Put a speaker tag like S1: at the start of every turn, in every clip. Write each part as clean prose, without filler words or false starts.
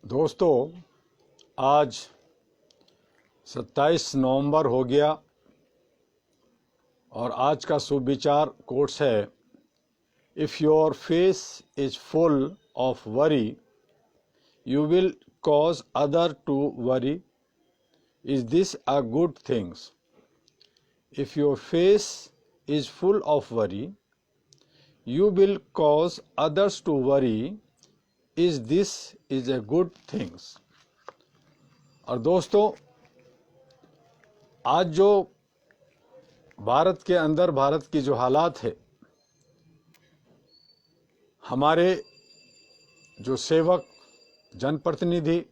S1: दोस्तों, आज 27 नवंबर हो गया और आज का शुभ विचार कोट्स है, if your face is full of worry you will cause other to worry, is this a good things? If your face is full of worry you will cause others to worry, is this is a good things? और दोस्तों, आज जो भारत के अंदर भारत की जो हालात है, हमारे जो सेवक जनप्रतिनिधि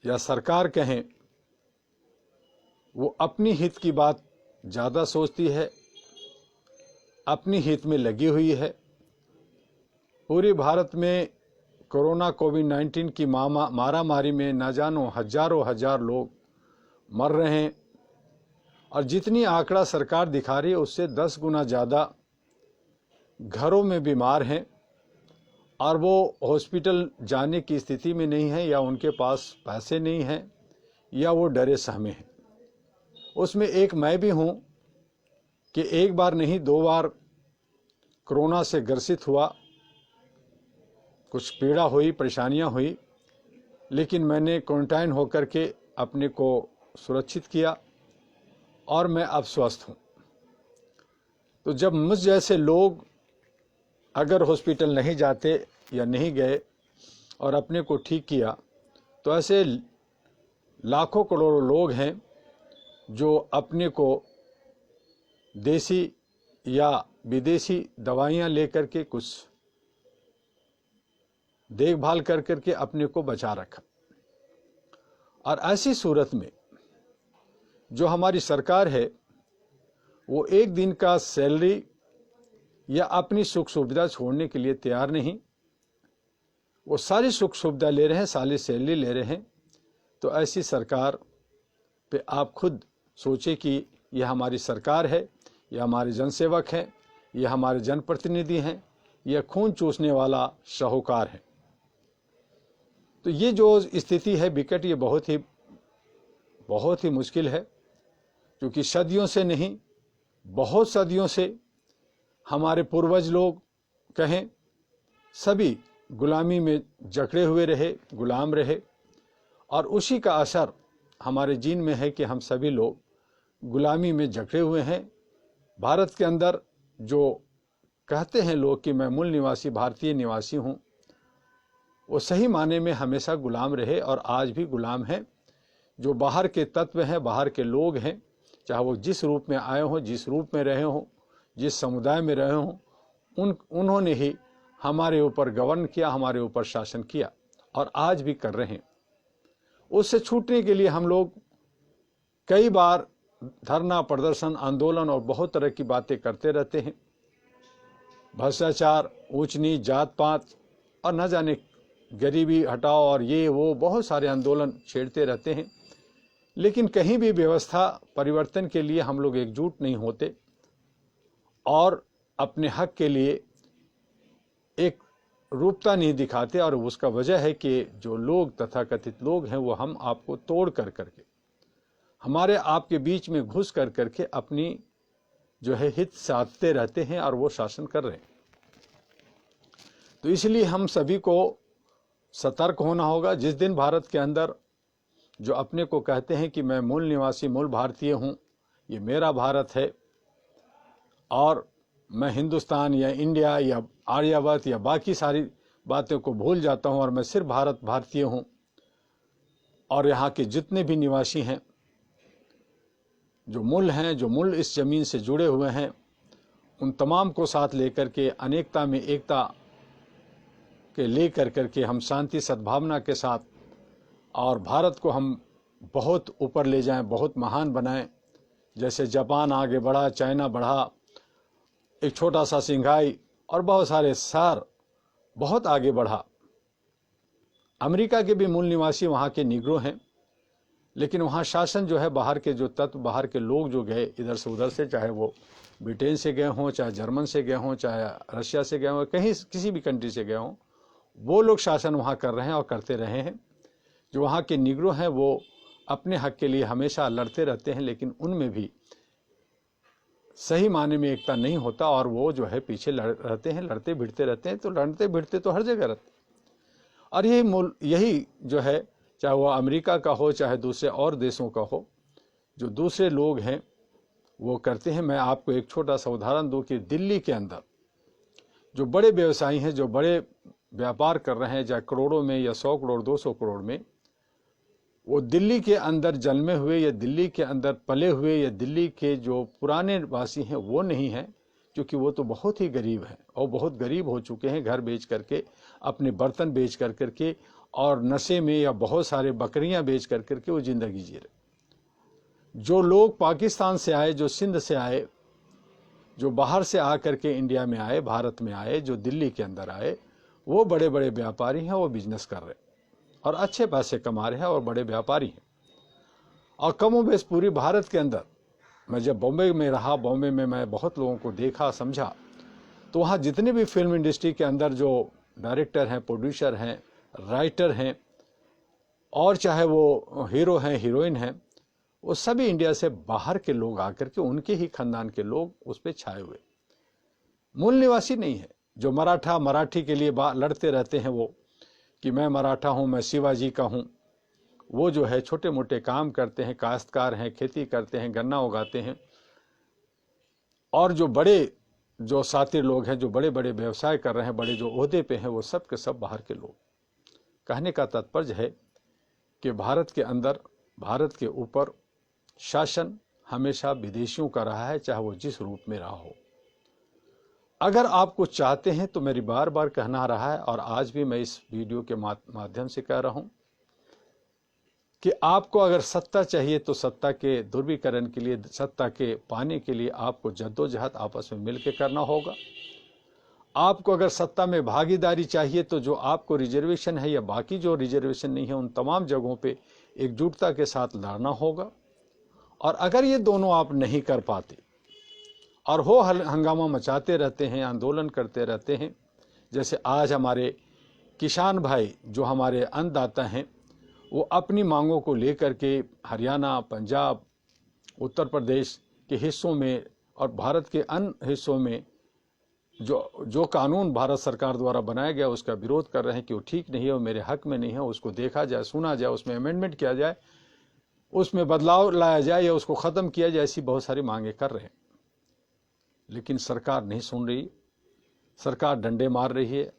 S1: या सरकार कहें, वो अपनी हित की बात ज़्यादा सोचती है, अपनी हित में लगी हुई है। पूरे भारत में कोरोना कोविड-19 की मारामारी में न जानो हजार लोग मर रहे हैं और जितनी आंकड़ा सरकार दिखा रही है उससे 10 गुना ज़्यादा घरों में बीमार हैं और वो हॉस्पिटल जाने की स्थिति में नहीं है, या उनके पास पैसे नहीं हैं, या वो डरे सहमे हैं। उसमें एक मैं भी हूँ कि एक बार नहीं 2 बार कोरोना से ग्रसित हुआ, कुछ पीड़ा हुई, परेशानियां हुई, लेकिन मैंने क्वारंटाइन होकर के अपने को सुरक्षित किया और मैं अब स्वस्थ हूँ। तो जब मुझ जैसे लोग अगर हॉस्पिटल नहीं जाते या नहीं गए और अपने को ठीक किया, तो ऐसे लाखों करोड़ों लोग हैं जो अपने को देसी या विदेशी दवाइयाँ लेकर के कुछ देखभाल कर करके अपने को बचा रखा। और ऐसी सूरत में जो हमारी सरकार है, वो एक दिन का सैलरी या अपनी सुख सुविधा छोड़ने के लिए तैयार नहीं। वो सारी सुख सुविधा ले रहे हैं, सारी सैलरी ले रहे हैं। तो ऐसी सरकार पे आप खुद सोचे कि यह हमारी सरकार है, यह हमारे जनसेवक हैं, यह हमारे जनप्रतिनिधि हैं, यह खून चूसने वाला साहूकार है। तो ये जो स्थिति है विकट, ये बहुत ही मुश्किल है, क्योंकि सदियों से नहीं, बहुत सदियों से हमारे पूर्वज लोग कहें, सभी गुलामी में जकड़े हुए रहे, गुलाम रहे, और उसी का असर हमारे जीन में है कि हम सभी लोग गुलामी में जकड़े हुए हैं। भारत के अंदर जो कहते हैं लोग कि मैं मूल निवासी भारतीय निवासी हूँ, वो सही माने में हमेशा गुलाम रहे और आज भी गुलाम हैं। जो बाहर के तत्व हैं, बाहर के लोग हैं, चाहे वो जिस रूप में आए हों, जिस रूप में रहे हों, जिस समुदाय में रहे हों, उन्होंने ही हमारे ऊपर गवर्न किया, हमारे ऊपर शासन किया और आज भी कर रहे हैं। उससे छूटने के लिए हम लोग कई बार धरना, प्रदर्शन, आंदोलन और बहुत तरह की बातें करते रहते हैं। भ्रष्टाचार, ऊंच नीच, जात पात और न जाने गरीबी हटाओ और ये वो बहुत सारे आंदोलन छेड़ते रहते हैं, लेकिन कहीं भी व्यवस्था परिवर्तन के लिए हम लोग एकजुट नहीं होते और अपने हक के लिए एक रूपता नहीं दिखाते। और उसका वजह है कि जो लोग तथाकथित लोग हैं, वो हम आपको तोड़ कर करके, हमारे आपके बीच में घुस कर करके अपनी जो है हित साधते रहते हैं और वो शासन कर रहे हैं। तो इसलिए हम सभी को सतर्क होना होगा। जिस दिन भारत के अंदर जो अपने को कहते हैं कि मैं मूल निवासी, मूल भारतीय हूँ, ये मेरा भारत है और मैं हिंदुस्तान या इंडिया या आर्यावर्त या बाकी सारी बातों को भूल जाता हूँ और मैं सिर्फ भारतीय हूँ, और यहाँ के जितने भी निवासी हैं, जो मूल हैं, जो मूल इस ज़मीन से जुड़े हुए हैं, उन तमाम को साथ लेकर के अनेकता में एकता के लेकर करके हम शांति सद्भावना के साथ और भारत को हम बहुत ऊपर ले जाएं, बहुत महान बनाएं। जैसे जापान आगे बढ़ा, चाइना बढ़ा, एक छोटा सा सिंघाई और बहुत सारे शहर बहुत आगे बढ़ा। अमेरिका के भी मूल निवासी वहाँ के निग्रो हैं, लेकिन वहाँ शासन जो है बाहर के जो तत्व, बाहर के लोग जो गए इधर से उधर से, चाहे वो ब्रिटेन से गए हों, चाहे जर्मन से गए हों, चाहे रशिया से गए हों, कहीं किसी भी कंट्री से गए हों, वो लोग शासन वहाँ कर रहे हैं और करते रहे हैं। जो वहाँ के निग्रो हैं वो अपने हक के लिए हमेशा लड़ते रहते हैं, लेकिन उनमें भी सही मायने में एकता नहीं होता और वो जो है पीछे रहते हैं, लड़ते भिड़ते रहते हैं। तो लड़ते भिड़ते तो हर जगह रहते, और यही जो है, चाहे वो अमेरिका का हो चाहे दूसरे और देशों का हो, जो दूसरे लोग हैं वो करते हैं। मैं आपको एक छोटा सा उदाहरण दूं कि दिल्ली के अंदर जो बड़े व्यवसायी हैं, जो बड़े व्यापार कर रहे हैं, चाहे करोड़ों में या 100 करोड़ 200 करोड़ में, वो दिल्ली के अंदर जन्मे हुए या दिल्ली के अंदर पले हुए या दिल्ली के जो पुराने वासी हैं वो नहीं हैं, क्योंकि वो तो बहुत ही गरीब हैं और बहुत गरीब हो चुके हैं, घर बेच करके, अपने बर्तन बेच करके और नशे में या बहुत सारे बकरियां बेच करके वो जिंदगी जी रहे। जो लोग पाकिस्तान से आए, जो सिंध से आए, जो बाहर से आकर के इंडिया में आए, भारत में आए, जो दिल्ली के अंदर आए, वो बड़े बड़े व्यापारी हैं, वो बिजनेस कर रहे हैं और अच्छे पैसे कमा रहे हैं और बड़े व्यापारी हैं। और कमोबेश पूरी भारत के अंदर, मैं जब बॉम्बे में रहा, बॉम्बे में मैं बहुत लोगों को देखा समझा, तो वहाँ जितने भी फिल्म इंडस्ट्री के अंदर जो डायरेक्टर हैं, प्रोड्यूसर हैं, राइटर हैं, और चाहे वो हीरो हैं, हीरोइन हैं, वो सभी इंडिया से बाहर के लोग आकर के, उनके ही खानदान के लोग उस पर छाए हुए, मूल निवासी नहीं है। जो मराठी के लिए लड़ते रहते हैं वो कि मैं मराठा हूं, मैं शिवाजी का हूं, वो जो है छोटे मोटे काम करते हैं, काश्तकार हैं, खेती करते हैं, गन्ना उगाते हैं। और जो बड़े जो साथी लोग हैं, जो बड़े बड़े व्यवसाय कर रहे हैं, बड़े जो ओहदे पे हैं, वो सब के सब बाहर के लोग। कहने का तात्पर्य है कि भारत के अंदर, भारत के ऊपर शासन हमेशा विदेशियों का रहा है, चाहे वो जिस रूप में रहा हो। अगर आप कुछ चाहते हैं तो मेरी बार बार कहना रहा है, और आज भी मैं इस वीडियो के माध्यम से कह रहा हूं कि आपको अगर सत्ता चाहिए तो सत्ता के ध्रुवीकरण के लिए, सत्ता के पाने के लिए आपको जद्दोजहद आपस में मिलकर करना होगा। आपको अगर सत्ता में भागीदारी चाहिए तो जो आपको रिजर्वेशन है या बाकी जो रिजर्वेशन नहीं है, उन तमाम जगहों पे एकजुटता के साथ लड़ना होगा। और अगर ये दोनों आप नहीं कर पाते और हो हंगामा मचाते रहते हैं, आंदोलन करते रहते हैं, जैसे आज हमारे किसान भाई जो हमारे अन्नदाता हैं, वो अपनी मांगों को लेकर के हरियाणा, पंजाब, उत्तर प्रदेश के हिस्सों में और भारत के अन्य हिस्सों में जो कानून भारत सरकार द्वारा बनाया गया उसका विरोध कर रहे हैं कि वो ठीक नहीं है, वो मेरे हक में नहीं है, उसको देखा जाए, सुना जाए, उसमें अमेंडमेंट किया जाए, उसमें बदलाव लाया जाए या उसको ख़त्म किया जाए, ऐसी बहुत सारी मांगे कर रहे हैं। लेकिन सरकार नहीं सुन रही, सरकार डंडे मार रही है,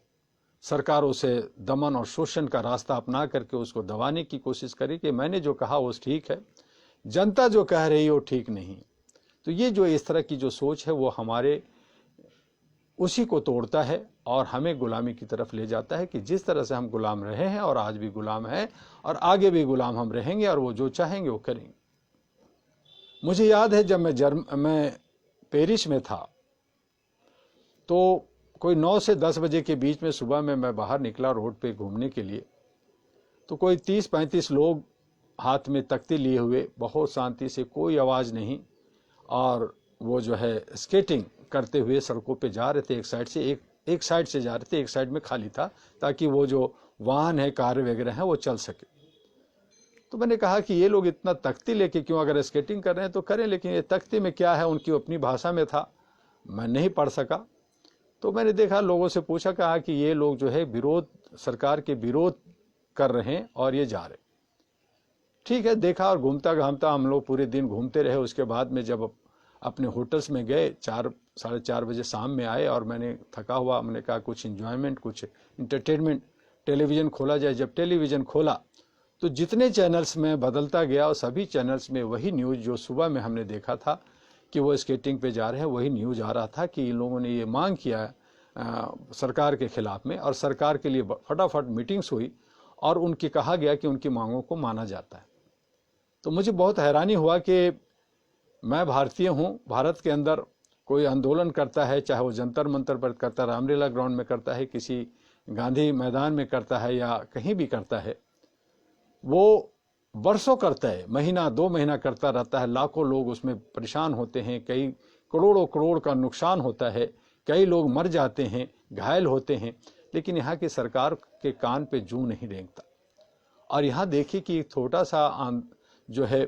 S1: सरकार उसे दमन और शोषण का रास्ता अपना करके उसको दबाने की कोशिश करी कि मैंने जो कहा वो ठीक है, जनता जो कह रही है वो ठीक नहीं। तो ये जो इस तरह की जो सोच है वो हमारे उसी को तोड़ता है और हमें गुलामी की तरफ ले जाता है कि जिस तरह से हम गुलाम रहे हैं और आज भी गुलाम हैं और आगे भी गुलाम हम रहेंगे और वो जो चाहेंगे वो करेंगे। मुझे याद है जब मैं पेरिस में था तो कोई 9 से 10 बजे के बीच में सुबह में मैं बाहर निकला रोड पे घूमने के लिए, तो कोई 30-35 लोग हाथ में तख्ती लिए हुए बहुत शांति से, कोई आवाज़ नहीं, और वो जो है स्केटिंग करते हुए सड़कों पे जा रहे थे। एक साइड से जा रहे थे, एक साइड में खाली था ताकि वो जो वाहन है, कार वगैरह हैं, वो चल सके। तो मैंने कहा कि ये लोग इतना तख्ती लेके क्यों, अगर स्केटिंग कर रहे हैं तो करें, लेकिन ये तख्ती में क्या है, उनकी अपनी भाषा में था, मैं नहीं पढ़ सका। तो मैंने देखा, लोगों से पूछा, कहा कि ये लोग जो है विरोध, सरकार के विरोध कर रहे हैं और ये जा रहे। ठीक है, देखा और घूमता घामता हम लोग पूरे दिन घूमते रहे। उसके बाद में जब अपने होटल्स में गए, 4-4:30 बजे शाम में आए और मैंने थका हुआ, मैंने कहा कुछ इंजॉयमेंट, कुछ इंटरटेनमेंट, टेलीविज़न खोला जाए। जब टेलीविज़न खोला तो जितने चैनल्स में बदलता गया और सभी चैनल्स में वही न्यूज़ जो सुबह में हमने देखा था कि वो स्केटिंग पे जा रहे हैं, वही न्यूज़ आ रहा था कि इन लोगों ने ये मांग किया सरकार के खिलाफ में, और सरकार के लिए फटाफट मीटिंग्स हुई और उनकी कहा गया कि उनकी मांगों को माना जाता है। तो मुझे बहुत हैरानी हुआ कि मैं भारतीय हूँ, भारत के अंदर कोई आंदोलन करता है, चाहे वो जंतर मंतर पर करता है, रामलीला ग्राउंड में करता है, किसी गांधी मैदान में करता है या कहीं भी करता है, वो बरसों करता है, महीना 2 महीना करता रहता है, लाखों लोग उसमें परेशान होते हैं, कई करोड़ों करोड़ का नुकसान होता है, कई लोग मर जाते हैं, घायल होते हैं। लेकिन यहाँ की सरकार के कान पे जूं नहीं रेंगता। और यहाँ देखिए कि एक छोटा सा जो है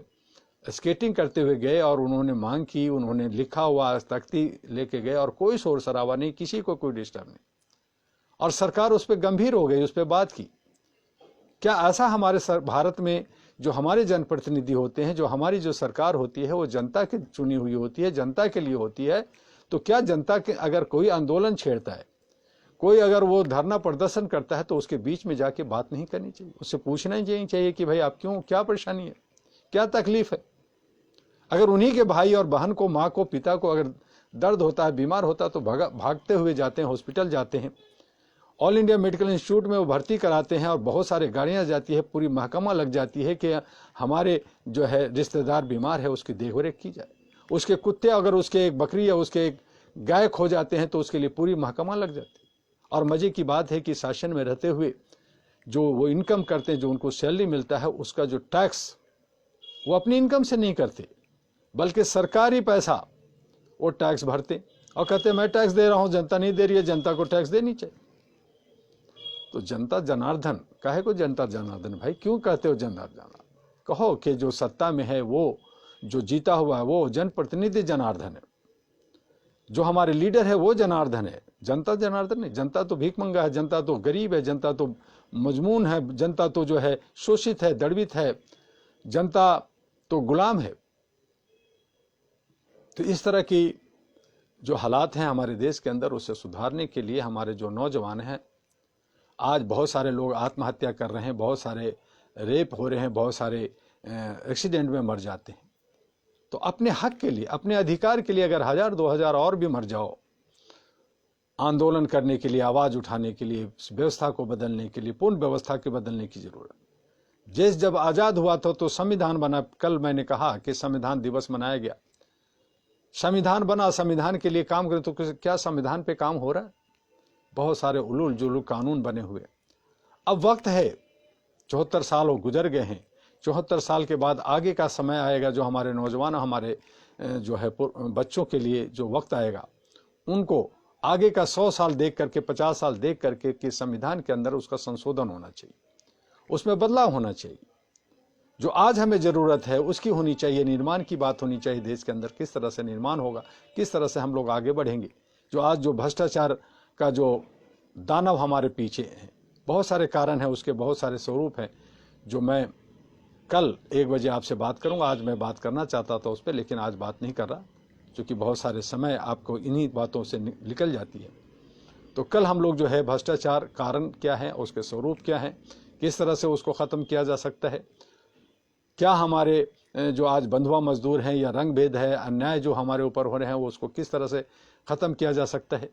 S1: स्केटिंग करते हुए गए और उन्होंने मांग की, उन्होंने लिखा हुआ तख्ती लेके गए और कोई शोर शराबा नहीं, किसी को कोई डिस्टर्ब नहीं, और सरकार उस पर गंभीर हो गई, उस पर बात की। क्या ऐसा हमारे भारत में जो हमारे जनप्रतिनिधि होते हैं, जो हमारी जो सरकार होती है, वो जनता की चुनी हुई होती है, जनता के लिए होती है, तो क्या जनता के अगर कोई आंदोलन छेड़ता है, कोई अगर वो धरना प्रदर्शन करता है, तो उसके बीच में जाके बात नहीं करनी चाहिए? उससे पूछना ही चाहिए कि भाई आप क्यों, क्या परेशानी है, क्या तकलीफ है? अगर उन्हीं के भाई और बहन को, माँ को, पिता को अगर दर्द होता है, बीमार होता है, तो भागते हुए जाते हैं, हॉस्पिटल जाते हैं, ऑल इंडिया मेडिकल इंस्टीट्यूट में वो भर्ती कराते हैं, और बहुत सारे गाड़ियां जाती है, पूरी महकमा लग जाती है कि हमारे जो है रिश्तेदार बीमार है, उसकी देखरेख की जाए। उसके कुत्ते, अगर उसके एक बकरी या उसके एक गाय खो जाते हैं, तो उसके लिए पूरी महकमा लग जाती है। और मजे की बात है कि शासन में रहते हुए जो वो इनकम करते हैं, जो उनको सैलरी मिलता है, उसका जो टैक्स वो अपनी इनकम से नहीं करते, बल्कि सरकारी पैसा वो टैक्स भरते और कहते मैं टैक्स दे रहा हूं, जनता नहीं दे रही है, जनता को टैक्स देनी चाहिए। तो जनता जनार्दन काहे को जनता जनार्दन? भाई क्यों कहते हो जनार्दन? कहो कि जो सत्ता में है, वो जो जीता हुआ है, वो जनप्रतिनिधि जनार्दन है, जो हमारे लीडर है वो जनार्दन है, जनता जनार्दन नहीं। जनता तो भीख मंगा है, जनता तो गरीब है, जनता तो मजमून है, जनता तो जो है शोषित है, दंडित है, जनता तो गुलाम है। तो इस तरह की जो हालात हैं हमारे देश के अंदर, उसे सुधारने के लिए हमारे जो नौजवान हैं, आज बहुत सारे लोग आत्महत्या कर रहे हैं, बहुत सारे रेप हो रहे हैं, बहुत सारे एक्सीडेंट में मर जाते हैं। तो अपने हक के लिए, अपने अधिकार के लिए अगर 1000 2000 और भी मर जाओ, आंदोलन करने के लिए, आवाज उठाने के लिए, व्यवस्था को बदलने के लिए, पूर्ण व्यवस्था के बदलने की जरूरत। देश जब आजाद हुआ था तो संविधान बना। कल मैंने कहा कि संविधान दिवस मनाया गया, संविधान बना, संविधान के लिए काम करें, तो क्या संविधान पे काम हो रहा है? बहुत सारे उलूल जुलूल कानून बने हुए। अब वक्त है, 74 साल गुजर गए हैं, 74 साल के बाद आगे का समय आएगा, जो हमारे नौजवान, हमारे जो है बच्चों के लिए जो वक्त आएगा, उनको आगे का 100 साल देख करके, 50 साल देख करके कि संविधान के अंदर उसका संशोधन होना चाहिए, उसमें बदलाव होना चाहिए। जो आज हमें जरूरत है उसकी होनी चाहिए, निर्माण की बात होनी चाहिए देश के अंदर। किस तरह से निर्माण होगा, किस तरह से हम लोग आगे बढ़ेंगे। जो आज जो भ्रष्टाचार का जो दानव हमारे पीछे है, बहुत सारे कारण है, उसके बहुत सारे स्वरूप हैं, जो मैं कल 1 बजे आपसे बात करूंगा। आज मैं बात करना चाहता था उस पर, लेकिन आज बात नहीं कर रहा, क्योंकि बहुत सारे समय आपको इन्हीं बातों से निकल जाती है। तो कल हम लोग जो है भ्रष्टाचार कारण क्या है, उसके स्वरूप क्या है, किस तरह से उसको ख़त्म किया जा सकता है, क्या हमारे जो आज बंधुआ मजदूर हैं या रंग भेद है, अन्याय जो हमारे ऊपर हो रहे हैं, वो उसको किस तरह से ख़त्म किया जा सकता है।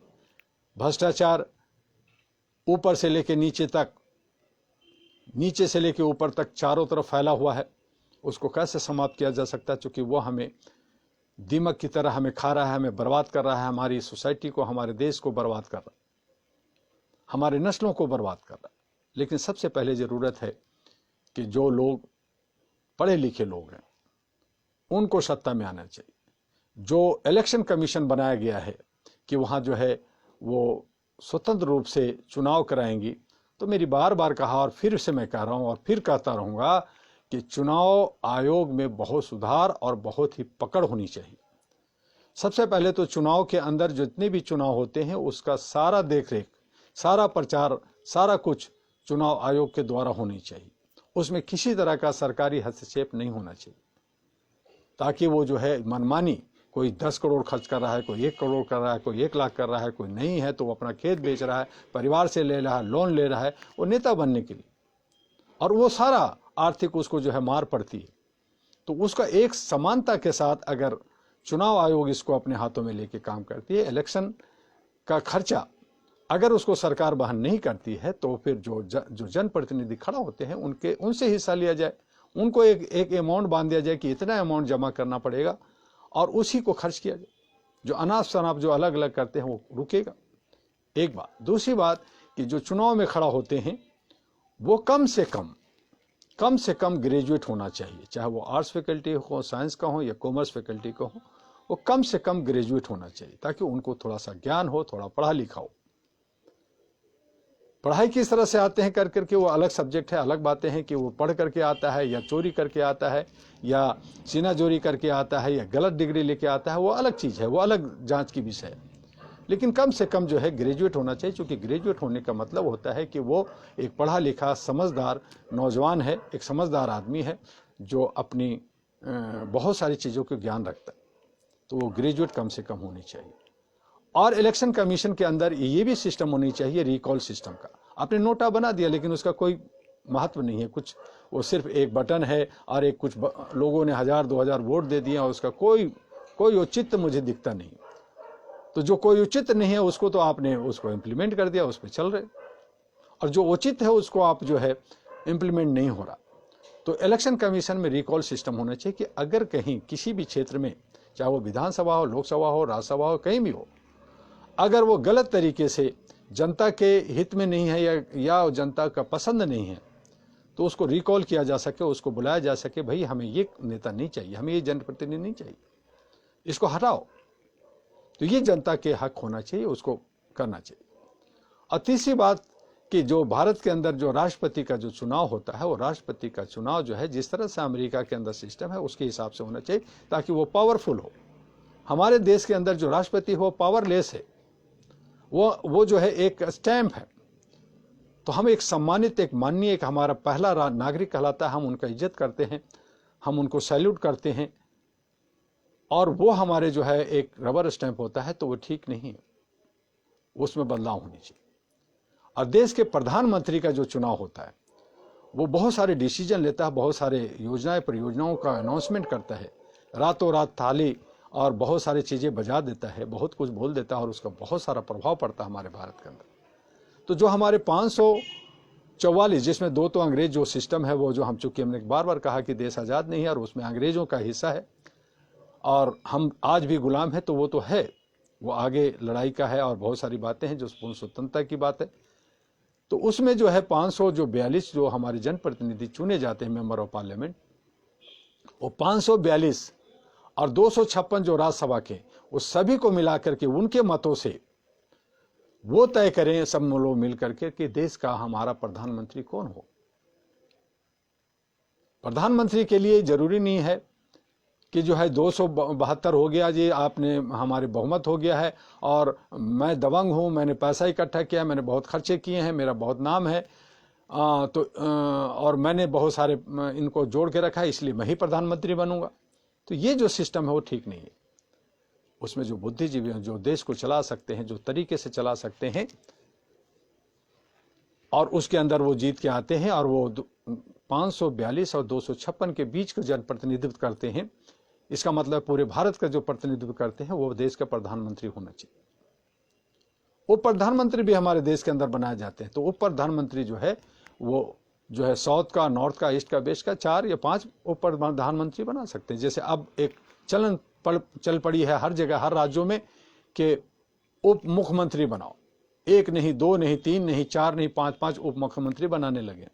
S1: भ्रष्टाचार ऊपर से लेके नीचे तक, नीचे से लेके ऊपर तक चारों तरफ फैला हुआ है, उसको कैसे समाप्त किया जा सकता है, क्योंकि वो हमें दीमक की तरह हमें खा रहा है, हमें बर्बाद कर रहा है, हमारी सोसाइटी को, हमारे देश को बर्बाद कर रहा है, हमारे नस्लों को बर्बाद कर रहा है। लेकिन सबसे पहले ज़रूरत है कि जो लोग पढ़े लिखे लोग हैं उनको सत्ता में आना चाहिए। जो इलेक्शन कमीशन बनाया गया है कि वहाँ जो है वो स्वतंत्र रूप से चुनाव कराएंगी, तो मेरी बार बार कहा और फिर से मैं कह रहा हूँ और फिर कहता रहूँगा कि चुनाव आयोग में बहुत सुधार और बहुत ही पकड़ होनी चाहिए। सबसे पहले तो चुनाव के अंदर जितने भी चुनाव होते हैं उसका सारा देखरेख, सारा प्रचार, सारा कुछ चुनाव आयोग के द्वारा होनी चाहिए। उसमें किसी तरह का सरकारी हस्तक्षेप नहीं होना चाहिए, ताकि वो जो है मनमानी, कोई 10 करोड़ खर्च कर रहा है, कोई 1 करोड़ कर रहा है, कोई 1 लाख कर रहा है, कोई नहीं है तो वो अपना खेत बेच रहा है, परिवार से ले रहा है, लोन ले रहा है वो नेता बनने के लिए, और वो सारा आर्थिक उसको जो है मार पड़ती है। तो उसका एक समानता के साथ अगर चुनाव आयोग इसको अपने हाथों में लेके काम करती है, इलेक्शन का खर्चा अगर उसको सरकार वहन नहीं करती है, तो फिर जो जनप्रतिनिधि खड़ा होते हैं उनसे हिस्सा लिया जाए, उनको एक अमाउंट बांध दिया जाए कि इतना अमाउंट जमा करना पड़ेगा और उसी को खर्च किया जाए। जो अनाप शनाप जो अलग अलग करते हैं वो रुकेगा, एक बात। दूसरी बात कि जो चुनाव में खड़ा होते हैं वो कम से कम ग्रेजुएट होना चाहिए, चाहे वो आर्ट्स फैकल्टी हो, साइंस का हो या कॉमर्स फैकल्टी का हो, वो कम से कम ग्रेजुएट होना चाहिए, ताकि उनको थोड़ा सा ज्ञान हो, थोड़ा पढ़ा लिखा हो। पढ़ाई किस तरह से आते हैं कर करके वो अलग सब्जेक्ट है, अलग बातें हैं कि वो पढ़ करके आता है या चोरी करके आता है या सीनाजोरी करके आता है या गलत डिग्री लेके आता है, वो अलग चीज़ है, वो अलग जांच की विषय है। लेकिन कम से कम जो है ग्रेजुएट होना चाहिए, क्योंकि ग्रेजुएट होने का मतलब होता है कि वो एक पढ़ा लिखा समझदार नौजवान है, एक समझदार आदमी है जो अपनी बहुत सारी चीज़ों को ज्ञान रखता है। तो वो ग्रेजुएट कम से कम होनी चाहिए। और इलेक्शन कमीशन के अंदर ये भी सिस्टम होनी चाहिए रिकॉल सिस्टम का। आपने नोटा बना दिया लेकिन उसका कोई महत्व नहीं है, कुछ वो सिर्फ एक बटन है और एक कुछ लोगों ने 1000-2000 वोट दे दिए और उसका कोई औचित्य मुझे दिखता नहीं। तो जो कोई उचित नहीं है उसको तो आपने उसको इम्प्लीमेंट कर दिया, उस पर चल रहे, और जो उचित है उसको आप जो है इम्प्लीमेंट नहीं हो रहा। तो इलेक्शन कमीशन में रिकॉल सिस्टम होना चाहिए कि अगर कहीं किसी भी क्षेत्र में, चाहे वो विधानसभा हो, लोकसभा हो, राज्यसभा हो, कहीं भी हो, अगर वो गलत तरीके से जनता के हित में नहीं है या जनता का पसंद नहीं है, तो उसको रिकॉल किया जा सके, उसको बुलाया जा सके, भाई हमें ये नेता नहीं चाहिए, हमें ये जनप्रतिनिधि नहीं चाहिए, इसको हटाओ। तो ये जनता के हक होना चाहिए, उसको करना चाहिए। और तीसरी बात कि जो भारत के अंदर जो राष्ट्रपति का जो चुनाव होता है, वो राष्ट्रपति का चुनाव जो है जिस तरह से अमेरिका के अंदर सिस्टम है उसके हिसाब से होना चाहिए, ताकि वो पावरफुल हो। हमारे देश के अंदर जो राष्ट्रपति हो पावरलेस है, वो जो है एक स्टैंप है। तो हम एक सम्मानित, एक माननीय, एक हमारा पहला नागरिक कहलाता है, हम उनका इज्जत करते हैं, हम उनको सैल्यूट करते हैं, और वो हमारे जो है एक रबर स्टैंप होता है, तो वो ठीक नहीं है, उसमें बदलाव होनी चाहिए। और देश के प्रधानमंत्री का जो चुनाव होता है वो बहुत सारे डिसीजन लेता है, बहुत सारे योजनाएं परियोजनाओं का अनाउंसमेंट करता है, रातों रात थाली और बहुत सारी चीज़ें बजा देता है, बहुत कुछ बोल देता है, और उसका बहुत सारा प्रभाव पड़ता है हमारे भारत के अंदर। तो जो हमारे 544, जिसमें 2 तो अंग्रेज जो सिस्टम है, वो जो हम, चूंकि हमने बार बार कहा कि देश आज़ाद नहीं है और उसमें अंग्रेजों का हिस्सा है और हम आज भी गुलाम है, तो वो तो है, वो आगे लड़ाई का है और बहुत सारी बातें हैं जो पूर्ण स्वतंत्रता की बात है। तो उसमें जो है 542 जो हमारे जनप्रतिनिधि चुने जाते हैं, मेंबर ऑफ पार्लियामेंट, वो 542 और 256 जो राज्यसभा के, उस सभी को मिलाकर के उनके मतों से वो तय करें सब लोग मिल करके कि देश का हमारा प्रधानमंत्री कौन हो। प्रधानमंत्री के लिए जरूरी नहीं है कि जो है 272 हो गया जी, आपने हमारे बहुमत हो गया है और मैं दबंग हूं, मैंने पैसा इकट्ठा किया, मैंने बहुत खर्चे किए हैं, मेरा बहुत नाम है, और मैंने बहुत सारे इनको जोड़ के रखा है, इसलिए मैं ही प्रधानमंत्री बनूंगा। तो ये जो सिस्टम है वो ठीक नहीं है। उसमें जो बुद्धिजीवी हैं, जो देश को चला सकते हैं, जो तरीके से चला सकते हैं, और उसके अंदर वो जीत के आते हैं, और वो 542 और 256 के बीच का जनप्रतिनिधित्व करते हैं, इसका मतलब पूरे भारत का जो प्रतिनिधित्व करते हैं वो देश का प्रधानमंत्री होना चाहिए। उप प्रधानमंत्री भी हमारे देश के अंदर बनाए जाते हैं। तो उप प्रधानमंत्री जो है वो जो है साउथ का, नॉर्थ का, ईस्ट का, वेस्ट का 4 या 5 उप प्रधानमंत्री बना सकते हैं। जैसे अब एक चलन चल पड़ी है हर जगह, हर राज्यों में, कि उप मुख्यमंत्री बनाओ, 1 नहीं, 2 नहीं, 3 नहीं, 4 नहीं, 5 उप मुख्यमंत्री बनाने लगे।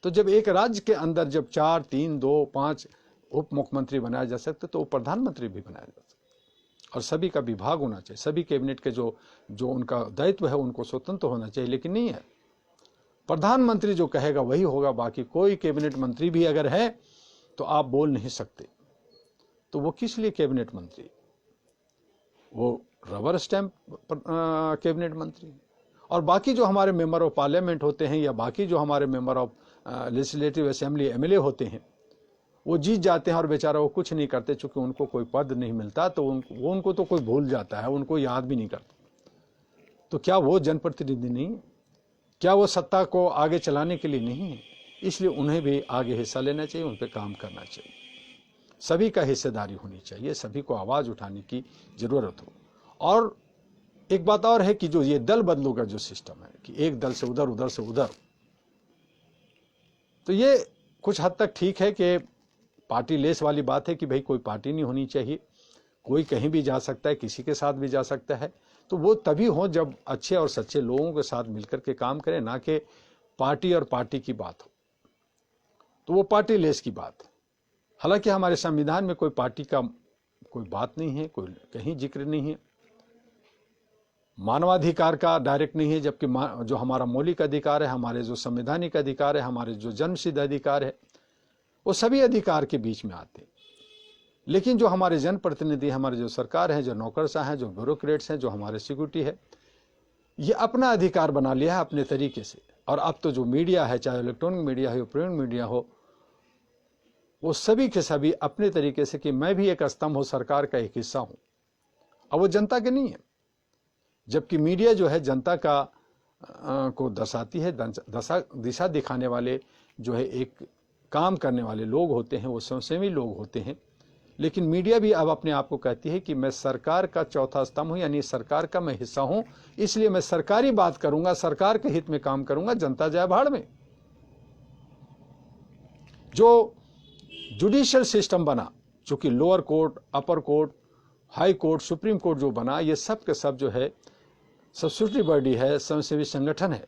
S1: तो जब एक राज्य के अंदर जब 4, 3, 2, 5 उप मुख्यमंत्री बनाया जा सकते, तो प्रधानमंत्री भी बनाया जा सकता, और सभी का विभाग होना चाहिए, सभी कैबिनेट के जो उनका दायित्व है उनको स्वतंत्र होना चाहिए। लेकिन नहीं है, प्रधानमंत्री जो कहेगा वही होगा, बाकी कोई कैबिनेट मंत्री भी अगर है तो आप बोल नहीं सकते। तो वो किस लिए कैबिनेट मंत्री, वो रबर स्टैंप कैबिनेट मंत्री। और बाकी जो हमारे मेंबर ऑफ पार्लियामेंट होते हैं या बाकी जो हमारे member of legislative assembly MLA होते हैं, वो जीत जाते हैं और बेचारा वो कुछ नहीं करते, चूंकि उनको कोई पद नहीं मिलता, तो उनको तो कोई भूल जाता है, उनको याद भी नहीं करता। तो क्या वो जनप्रतिनिधि नहीं है? क्या वो सत्ता को आगे चलाने के लिए नहीं है? इसलिए उन्हें भी आगे हिस्सा लेना चाहिए, उन पर काम करना चाहिए, सभी का हिस्सेदारी होनी चाहिए, सभी को आवाज उठाने की जरूरत हो। और एक बात और है कि जो ये दल बदलू का जो सिस्टम है कि एक दल से उधर, उधर से उधर, तो ये कुछ हद तक ठीक है कि पार्टी लेस वाली बात है कि भाई कोई पार्टी नहीं होनी चाहिए, कोई कहीं भी जा सकता है, किसी के साथ भी जा सकता है। तो वो तभी हो जब अच्छे और सच्चे लोगों के साथ मिलकर के काम करें, ना कि पार्टी और पार्टी की बात हो। तो वो पार्टी लेस की बात है। हालांकि हमारे संविधान में कोई पार्टी का कोई बात नहीं है, कोई कहीं जिक्र नहीं है। मानवाधिकार का डायरेक्ट नहीं है, जबकि जो हमारा मौलिक अधिकार है, हमारे जो संवैधानिक अधिकार है, हमारे जो जन्मसिद्ध अधिकार है, वो सभी अधिकार के बीच में आते हैं। लेकिन जो हमारे जनप्रतिनिधि, हमारे जो सरकार है, जो नौकरशाह हैं, जो ब्यूरोक्रेट्स हैं, जो हमारे सिक्योरिटी है, ये अपना अधिकार बना लिया है अपने तरीके से। और अब तो जो मीडिया है, चाहे इलेक्ट्रॉनिक मीडिया हो, प्रिंट मीडिया हो, वो सभी के सभी अपने तरीके से कि मैं भी एक स्तंभ हूं, सरकार का एक हिस्सा हूं। अब वो जनता के नहीं है, जबकि मीडिया जो है जनता का को दर्शाती है, दिशा दिखाने वाले जो है एक काम करने वाले लोग होते हैं, वो स्वयंसेवी लोग होते हैं। लेकिन मीडिया भी अब अपने आप को कहती है कि मैं सरकार का चौथा स्तंभ हूं, यानी सरकार का मैं हिस्सा हूं, इसलिए मैं सरकारी बात करूंगा, सरकार के हित में काम करूंगा, जनता जाए भाड़ में। जो जुडिशियल सिस्टम बना, जो कि लोअर कोर्ट, अपर court, high court, supreme court जो बना, ये सब के सब जो है सब्सिट्यूटरी बॉडी है, स्वयंसेवी संगठन है।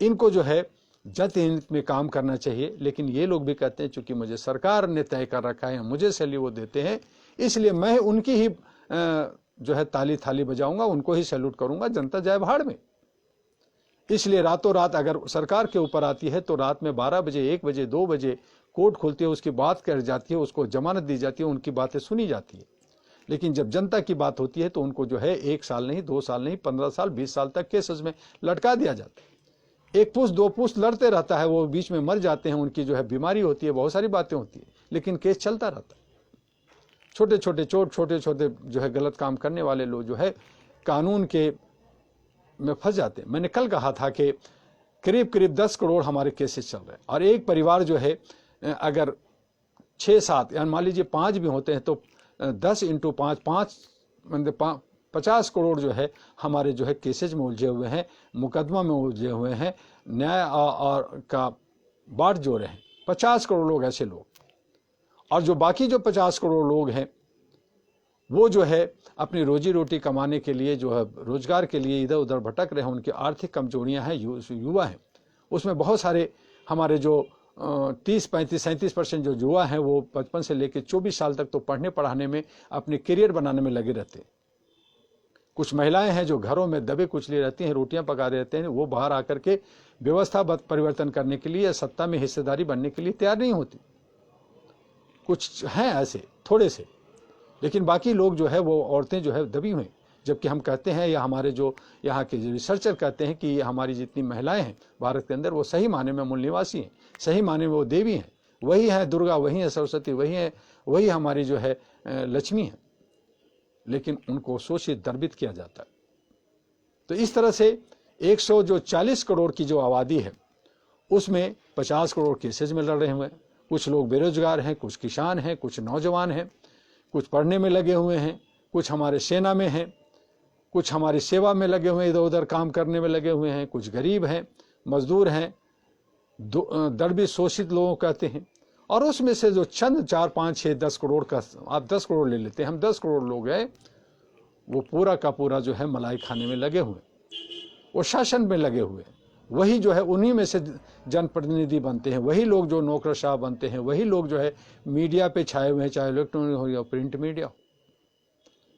S1: इनको जो है जनता हित में काम करना चाहिए। लेकिन ये लोग भी कहते हैं चूंकि मुझे सरकार ने तय कर रखा है, मुझे सैल्यूट वो देते हैं, इसलिए मैं उनकी ही जो है ताली थाली बजाऊंगा, उनको ही सैल्यूट करूंगा, जनता जाए भाड़ में। इसलिए रातों रात अगर सरकार के ऊपर आती है तो रात में 12 बजे, 1 बजे, 2 बजे कोर्ट खुलती है, उसकी बात कर जाती है, उसको जमानत दी जाती है, उनकी बातें सुनी जाती है। लेकिन जब जनता की बात होती है तो उनको जो है 1 साल नहीं, 2 साल नहीं, 15 साल, 20 साल तक केसेस में लटका दिया जाता है। 1 पुश 2 पुश लड़ते रहता है, वो बीच में मर जाते हैं, उनकी जो है बीमारी होती है, बहुत सारी बातें होती है, लेकिन केस चलता रहता है। छोटे छोटे चोट, छोटे छोटे जो है गलत काम करने वाले लोग जो है कानून के में फंस जाते हैं। मैंने कल कहा था कि करीब करीब 10 करोड़ हमारे केसेस चल रहे हैं, और एक परिवार जो है अगर 6-7 या मान लीजिए 5 भी होते हैं तो 10 × 5 मतलब 50 करोड़ जो है हमारे जो है केसेज में उलझे हुए हैं, मुकदमा में उलझे हुए हैं, न्याय और का बाट जो रहे हैं। 50 करोड़ लोग ऐसे लोग, और जो बाकी जो 50 करोड़ लोग हैं वो जो है अपनी रोजी रोटी कमाने के लिए, जो है रोजगार के लिए इधर उधर भटक रहे हैं। उनकी आर्थिक कमजोरियां हैं, युवा हैं। उसमें बहुत सारे हमारे जो 30, 35, 37% जो युवा हैं वो 55 से लेकर 24 साल तक तो पढ़ने पढ़ाने में, अपने करियर बनाने में लगे रहते हैं। कुछ महिलाएं हैं जो घरों में दबे कुचली रहती हैं, रोटियां पका रहते हैं, वो बाहर आकर के व्यवस्था परिवर्तन करने के लिए, सत्ता में हिस्सेदारी बनने के लिए तैयार नहीं होती। कुछ हैं ऐसे थोड़े से, लेकिन बाकी लोग जो है वो औरतें जो है दबी हुई। जबकि हम कहते हैं, या हमारे जो यहाँ के रिसर्चर कहते हैं कि हमारी जितनी महिलाएं हैं भारत के अंदर, वो सही माने में मूल निवासी हैं, सही माने में वो देवी हैं, वही है दुर्गा, वही है सरस्वती, वही हमारी जो है लक्ष्मी है। लेकिन उनको शोषित दर्बित किया जाता है। तो इस तरह से 140 करोड़ की जो आबादी है उसमें 50 करोड़ केसेज में लड़ रहे हुए हैं। कुछ लोग बेरोजगार हैं, कुछ किसान हैं, कुछ नौजवान हैं, कुछ पढ़ने में लगे हुए हैं, कुछ हमारे सेना में हैं, कुछ हमारी सेवा में लगे हुए हैं, इधर उधर काम करने में लगे हुए हैं, कुछ गरीब हैं, मजदूर हैं, दर्बित शोषित लोगों कहते हैं। और उसमें से जो चंद 4, 5, 6, 10 करोड़ का, आप 10 करोड़ ले लेते हैं, हम 10 करोड़ लोग हैं, वो पूरा का पूरा जो है मलाई खाने में लगे हुए, वो शासन में लगे हुए, वही जो है उन्हीं में से जनप्रतिनिधि बनते हैं, वही लोग जो नौकरशाह बनते हैं, वही लोग जो है मीडिया पे छाए हुए हैं, चाहे इलेक्ट्रॉनिक हो या प्रिंट मीडिया।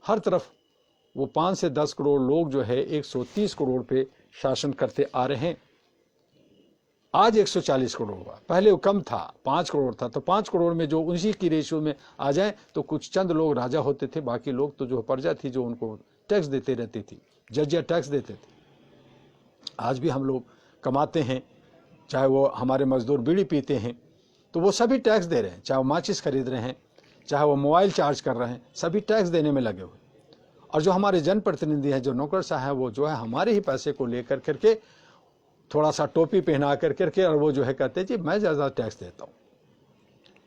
S1: हर तरफ वो 5 से 10 करोड़ लोग जो है 130 करोड़ पे शासन करते आ रहे हैं। आज 140 करोड़ हुआ, पहले वो कम था, 5 करोड़ था। तो 5 करोड़ में जो उसी की रेशियो में आ जाए तो कुछ चंद लोग राजा होते थे, बाकी लोग तो जो प्रजा थी जो उनको टैक्स देते रहती थी, जजिया टैक्स देते थे। आज भी हम लोग कमाते हैं, चाहे वो हमारे मजदूर बीड़ी पीते हैं तो वो सभी टैक्स दे रहे हैं, चाहे वो माचिस खरीद रहे हैं, चाहे वो मोबाइल चार्ज कर रहे हैं, सभी टैक्स देने में लगे हुए। और जो हमारे जनप्रतिनिधि हैं, जो नौकरशाह हैं, वो जो है हमारे ही पैसे को लेकर करके थोड़ा सा टोपी पहना करके, और वो जो है कहते हैं जी मैं ज़्यादा टैक्स देता हूँ।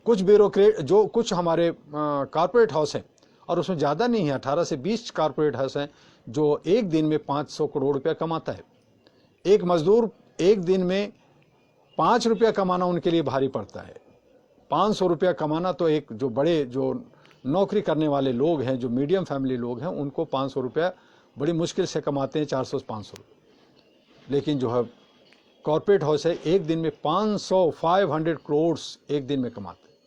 S1: कुछ ब्यूरोक्रेट, जो कुछ हमारे कॉर्पोरेट हाउस हैं, और उसमें ज़्यादा नहीं है, 18 से 20 कॉर्पोरेट हाउस हैं जो एक दिन में 500 करोड़ रुपया कमाता है। एक मजदूर एक दिन में 5 रुपया कमाना उनके लिए भारी पड़ता है। 500 रुपया कमाना तो एक जो बड़े जो नौकरी करने वाले लोग हैं, जो मीडियम फैमिली लोग हैं, उनको 500 रुपया बड़ी मुश्किल से कमाते हैं, 400-500 रुपये। लेकिन जो है कॉर्पोरेट हाउस है, एक दिन में 500 करोड़ एक दिन में कमाते हैं।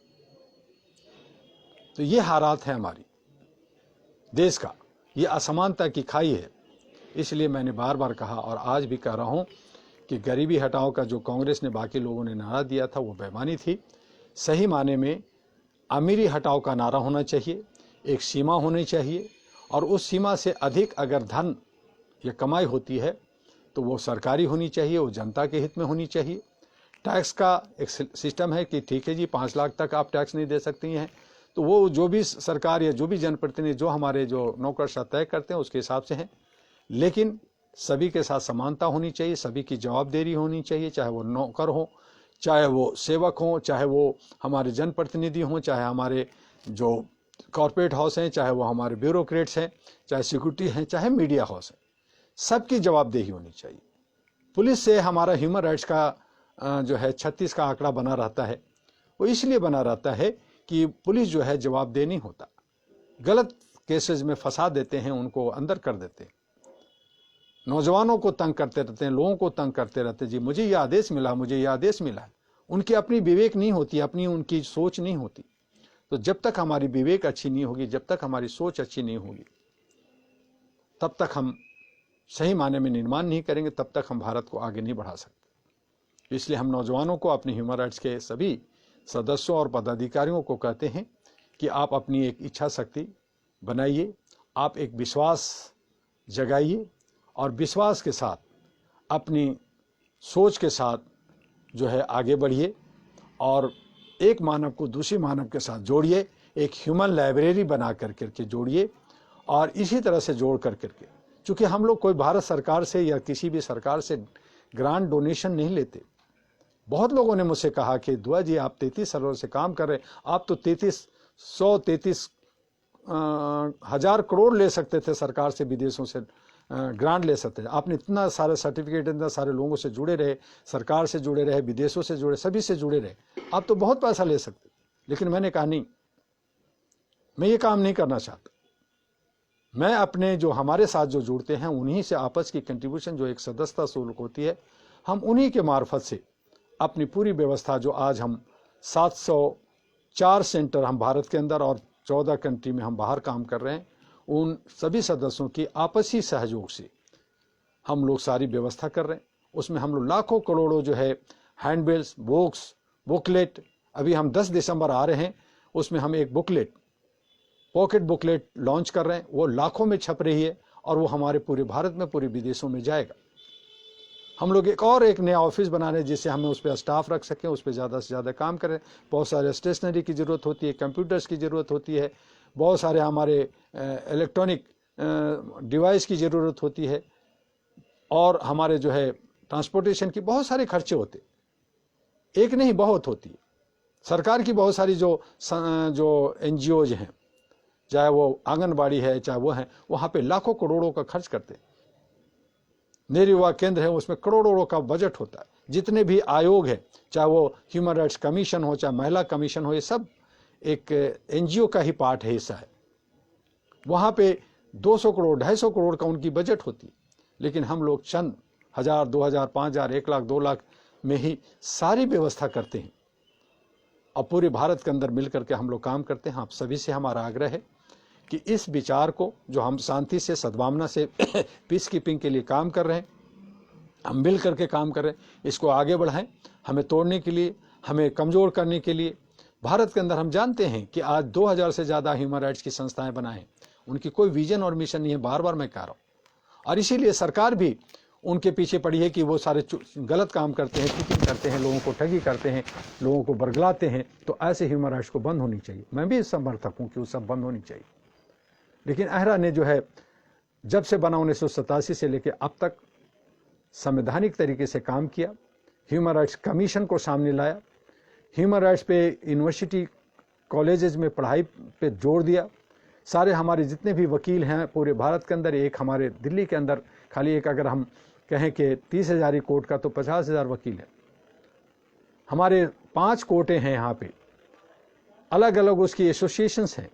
S1: तो ये हालात है हमारी देश का, ये असमानता की खाई है। इसलिए मैंने बार बार कहा और आज भी कह रहा हूँ कि गरीबी हटाओ का जो कांग्रेस ने बाकी लोगों ने नारा दिया था वो बेईमानी थी। सही माने में अमीरी हटाओ का नारा होना चाहिए, एक सीमा होनी चाहिए, और उस सीमा से अधिक अगर धन या कमाई होती है तो वो सरकारी होनी चाहिए, वो जनता के हित में होनी चाहिए। टैक्स का एक सिस्टम है कि ठीक है जी 5 लाख तक आप टैक्स नहीं दे सकती हैं, तो वो जो भी सरकार या जो भी जनप्रतिनिधि जो हमारे जो नौकरशाह तय करते हैं उसके हिसाब से हैं। लेकिन सभी के साथ समानता होनी चाहिए, सभी की जवाबदेही होनी चाहिए, चाहे वो नौकर हो, चाहे वो सेवक हो, चाहे वो हमारे जनप्रतिनिधि हों, चाहे हमारे जो कॉरपोरेट हाउस हैं, चाहे वो हमारे ब्यूरोक्रेट्स हैं, चाहे सिक्योरिटी हैं, चाहे मीडिया हाउस है, सबकी जवाबदेही होनी चाहिए। पुलिस से हमारा ह्यूमन राइट्स का जो है 36 का आंकड़ा बना रहता है, वो इसलिए बना रहता है कि पुलिस जो है जवाबदेह नहीं होता, गलत केसेस में फंसा देते हैं, उनको अंदर कर देते हैं, नौजवानों को तंग करते रहते हैं, लोगों को तंग करते रहते हैं, जी मुझे ये आदेश मिला, मुझे ये आदेश मिला। उनकी अपनी विवेक नहीं होती, अपनी उनकी सोच नहीं होती। तो जब तक हमारी विवेक अच्छी नहीं होगी, जब तक हमारी सोच अच्छी नहीं होगी, तब तक हम सही माने में निर्माण नहीं करेंगे, तब तक हम भारत को आगे नहीं बढ़ा सकते। इसलिए हम नौजवानों को, अपने ह्यूमन राइट्स के सभी सदस्यों और पदाधिकारियों को कहते हैं कि आप अपनी एक इच्छा शक्ति बनाइए, आप एक विश्वास जगाइए और विश्वास के साथ अपनी सोच के साथ जो है आगे बढ़िए और एक मानव को दूसरे मानव के साथ जोड़िए, एक ह्यूमन लाइब्रेरी बना करके जोड़िए और इसी तरह से जोड़ करके, चूँकि हम लोग कोई भारत सरकार से या किसी भी सरकार से ग्रांट डोनेशन नहीं लेते। बहुत लोगों ने मुझसे कहा कि दुआ जी आप 33 सालों से काम कर रहे हैं, आप तो 33 हजार करोड़ ले सकते थे सरकार से, विदेशों से ग्रांट ले सकते थे, आपने इतना सारे सर्टिफिकेट, इतना सारे लोगों से जुड़े रहे, सरकार से जुड़े रहे, विदेशों से जुड़े, सभी से जुड़े रहे, आप तो बहुत पैसा ले सकते। लेकिन मैंने कहा नहीं, मैं ये काम नहीं करना चाहता। मैं अपने जो हमारे साथ जो जुड़ते हैं उन्हीं से आपस की कंट्रीब्यूशन जो एक सदस्यता शुल्क होती है, हम उन्हीं के मार्फत से अपनी पूरी व्यवस्था, जो आज हम 704 सेंटर हम भारत के अंदर और 14 कंट्री में हम बाहर काम कर रहे हैं, उन सभी सदस्यों की आपसी सहयोग से हम लोग सारी व्यवस्था कर रहे हैं। उसमें हम लोग लाखों करोड़ों जो है हैंडबिल्स, बुक्स, बुकलेट, अभी हम 10 दिसंबर आ रहे हैं, उसमें हम एक बुकलेट, पॉकेट बुकलेट लॉन्च कर रहे हैं, वो लाखों में छप रही है और वो हमारे पूरे भारत में, पूरे विदेशों में जाएगा। हम लोग एक नया ऑफिस बना रहे हैं जिससे हमें उस पर स्टाफ रख सकें, उस पर ज़्यादा से ज़्यादा काम करें। बहुत सारे स्टेशनरी की ज़रूरत होती है, कंप्यूटर्स की ज़रूरत होती है, बहुत सारे हमारे इलेक्ट्रॉनिक डिवाइस की ज़रूरत होती है और हमारे जो है ट्रांसपोर्टेशन की बहुत सारे खर्चे होते, एक नहीं बहुत होती है। सरकार की बहुत सारी जो NGOs हैं, चाहे वो आंगनबाड़ी है, चाहे वो है, वहाँ पे लाखों करोड़ों का खर्च करते हैं। नेहरू युवा केंद्र है, उसमें करोड़ों का बजट होता है। जितने भी आयोग है, चाहे वो ह्यूमन राइट्स कमीशन हो, चाहे महिला कमीशन हो, ये सब एक NGO का ही पार्ट है, हिस्सा है। वहाँ पे 200 करोड़ 250 करोड़ का उनकी बजट होती है, लेकिन हम लोग चंद 1000, 2000, 5000, 1 लाख, 2 लाख में ही सारी व्यवस्था करते हैं और पूरे भारत के अंदर मिल करके हम लोग काम करते हैं। आप सभी से हमारा आग्रह है कि इस विचार को, जो हम शांति से, सद्भावना से पीस कीपिंग के लिए काम कर रहे हैं, हम मिल करके काम कर रहे हैं, इसको आगे बढ़ाएं। हमें तोड़ने के लिए, हमें कमज़ोर करने के लिए भारत के अंदर हम जानते हैं कि आज 2000 से ज़्यादा ह्यूमन राइट्स की संस्थाएं बनाए हैं, उनकी कोई विजन और मिशन नहीं है, बार बार मैं कह रहा हूँ। और इसीलिए सरकार भी उनके पीछे पड़ी है कि वो सारे गलत काम करते हैं, चीटिंग करते हैं, लोगों को ठगी करते हैं, लोगों को बरगलाते हैं। तो ऐसे ह्यूमन राइट्स को बंद होनी चाहिए। मैं भी समर्थक हूँ कि वो सब बंद होनी चाहिए। लेकिन अहरा ने जो है जब से बना 1987 से लेकर अब तक संवैधानिक तरीके से काम किया, ह्यूमन राइट्स कमीशन को सामने लाया, ह्यूमन राइट्स पे यूनिवर्सिटी कॉलेजेस में पढ़ाई पे जोर दिया। सारे हमारे जितने भी वकील हैं पूरे भारत के अंदर, एक हमारे दिल्ली के अंदर खाली एक अगर हम कहें कि 30,000 कोर्ट का तो 50,000 वकील है। हमारे 5 कोर्टें हैं यहाँ पे, अलग अलग उसकी एसोसिएशंस हैं।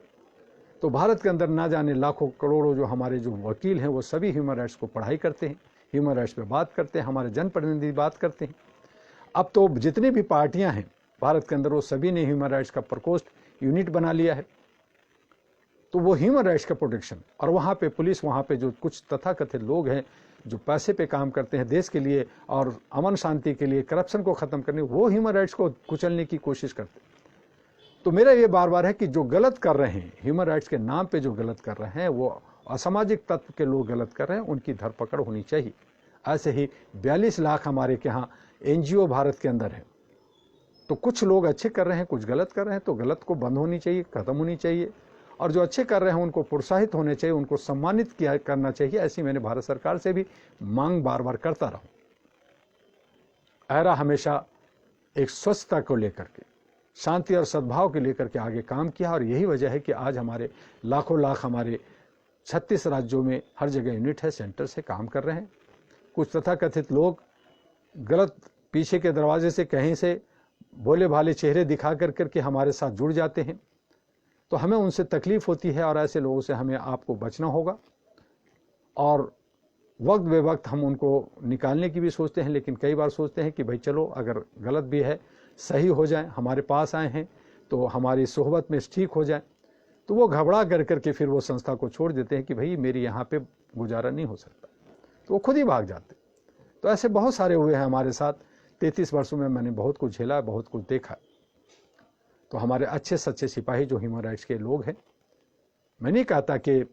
S1: तो भारत के अंदर ना जाने लाखों करोड़ों जो हमारे जो वकील हैं वो सभी ह्यूमन राइट्स को पढ़ाई करते हैं, ह्यूमन राइट्स पे बात करते हैं, हमारे जनप्रतिनिधि बात करते हैं। अब तो जितनी भी पार्टियां हैं भारत के अंदर वो सभी ने ह्यूमन राइट्स का प्रकोष्ठ यूनिट बना लिया है। तो वो ह्यूमन राइट्स का प्रोटेक्शन, और वहाँ पे पुलिस, वहाँ पे जो कुछ तथाकथित लोग हैं जो पैसे पे काम करते हैं देश के लिए और अमन शांति के लिए, करप्शन को ख़त्म करने, वो ह्यूमन राइट्स को कुचलने की कोशिश करते हैं। तो मेरा ये बार बार है कि जो गलत कर रहे हैं, ह्यूमन राइट्स के नाम पे जो गलत कर रहे हैं, वो असामाजिक तत्व के लोग गलत कर रहे हैं, उनकी धरपकड़ होनी चाहिए। ऐसे ही 42 लाख हमारे के यहाँ NGO भारत के अंदर है, तो कुछ लोग अच्छे कर रहे हैं, कुछ गलत कर रहे हैं, तो गलत को बंद होनी चाहिए, ख़त्म होनी चाहिए, और जो अच्छे कर रहे हैं उनको प्रोत्साहित होने चाहिए, उनको सम्मानित किया करना चाहिए। ऐसी मैंने भारत सरकार से भी मांग बार बार करता रहा। AERA हमेशा एक स्वच्छता को लेकर के, शांति और सद्भाव के लेकर के आगे काम किया, और यही वजह है कि आज हमारे लाखों लाख हमारे 36 राज्यों में हर जगह यूनिट है, सेंटर से काम कर रहे हैं। कुछ तथाकथित लोग गलत पीछे के दरवाजे से कहीं से भोले भाले चेहरे दिखा कर करके हमारे साथ जुड़ जाते हैं, तो हमें उनसे तकलीफ होती है, और ऐसे लोगों से हमें आपको बचना होगा। और वक्त बे वक्त हम उनको निकालने की भी सोचते हैं, लेकिन कई बार सोचते हैं कि भाई चलो अगर गलत भी है सही हो जाए, हमारे पास आए हैं तो हमारी सोहबत में ठीक हो जाए, तो वो घबरा कर करके फिर वो संस्था को छोड़ देते हैं कि भाई मेरी यहाँ पे गुजारा नहीं हो सकता, तो वो खुद ही भाग जाते। तो ऐसे बहुत सारे हुए हैं हमारे साथ। 33 वर्षों में मैंने बहुत कुछ झेला, बहुत कुछ देखा। तो हमारे अच्छे सच्चे सिपाही जो ह्यूमन राइट्स के लोग हैं, मैं नहीं कहता कि